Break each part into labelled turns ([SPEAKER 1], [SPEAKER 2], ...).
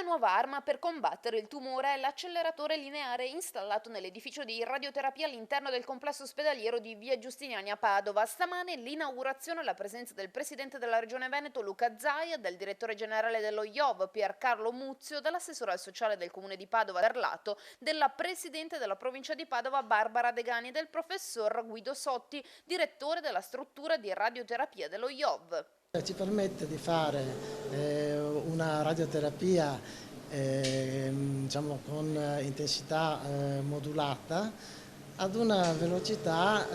[SPEAKER 1] nuova arma per combattere il tumore è l'acceleratore lineare installato nell'edificio di radioterapia all'interno del complesso ospedaliero di Via Giustiniani a Padova. Stamane l'inaugurazione alla presenza del presidente della Regione Veneto Luca Zaia, del direttore generale dello IOV Piercarlo Muzio, dell'assessore al sociale del comune di Padova Berlato, della presidente della provincia di Padova Barbara Degani e del professor Guido Sotti, direttore della struttura di radioterapia dello IOV.
[SPEAKER 2] Ci permette di fare una radioterapia diciamo, con intensità modulata ad una velocità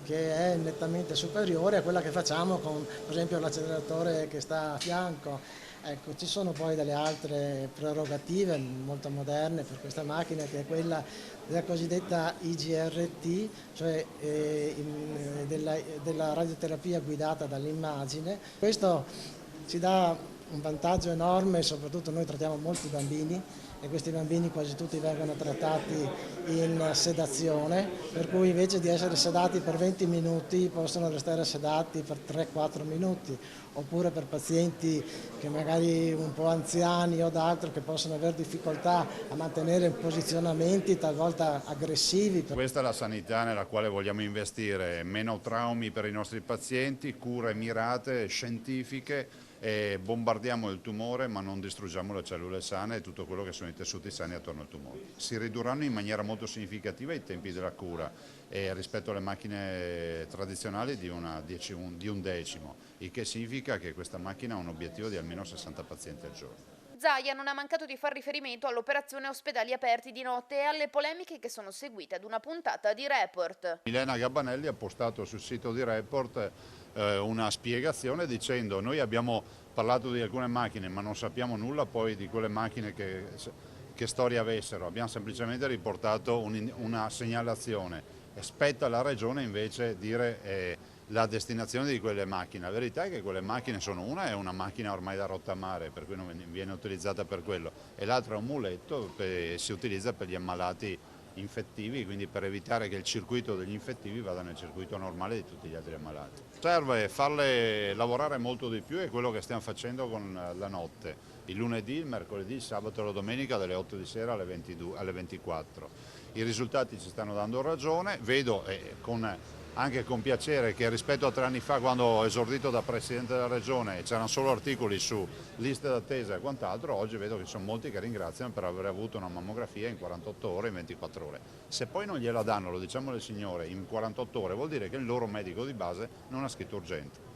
[SPEAKER 2] che è nettamente superiore a quella che facciamo con per esempio l'acceleratore che sta a fianco. Ecco, ci sono poi delle altre prerogative molto moderne per questa macchina, che è quella della cosiddetta IGRT, cioè della radioterapia guidata dall'immagine. Questo ci dà un vantaggio enorme, soprattutto noi trattiamo molti bambini e questi bambini quasi tutti vengono trattati in sedazione, per cui invece di essere sedati per 20 minuti possono restare sedati per 3-4 minuti, oppure per pazienti che magari un po' anziani o d'altro che possono avere difficoltà a mantenere posizionamenti talvolta aggressivi.
[SPEAKER 3] Questa è la sanità nella quale vogliamo investire, meno traumi per i nostri pazienti, cure mirate, scientifiche, e bombardiamo il tumore ma non distruggiamo le cellule sane e tutto quello che sono i tessuti sani attorno al tumore. Si ridurranno in maniera molto significativa i tempi della cura rispetto alle macchine tradizionali di un decimo, il che significa che questa macchina ha un obiettivo di almeno 60 pazienti al giorno.
[SPEAKER 1] Zaia non ha mancato di far riferimento all'operazione ospedali aperti di notte e alle polemiche che sono seguite ad una puntata di Report.
[SPEAKER 3] Milena Gabbanelli ha postato sul sito di Report una spiegazione dicendo: noi abbiamo parlato di alcune macchine ma non sappiamo nulla poi di quelle macchine che storia avessero, abbiamo semplicemente riportato una segnalazione. Spetta alla Regione invece dire la destinazione di quelle macchine. La verità è che quelle macchine è una macchina ormai da rottamare, per cui non viene utilizzata per quello, e l'altra è un muletto che si utilizza per gli ammalati infettivi, quindi per evitare che il circuito degli infettivi vada nel circuito normale di tutti gli altri ammalati. Serve farle lavorare molto di più, è quello che stiamo facendo con la notte, il lunedì, il mercoledì, il sabato e la domenica dalle 8 di sera alle 24. I risultati ci stanno dando ragione, vedo anche con piacere che rispetto a 3 anni fa, quando ho esordito da Presidente della Regione, c'erano solo articoli su liste d'attesa e quant'altro, oggi vedo che ci sono molti che ringraziano per aver avuto una mammografia in 48 ore, in 24 ore. Se poi non gliela danno, lo diciamo alle signore, in 48 ore vuol dire che il loro medico di base non ha scritto urgente.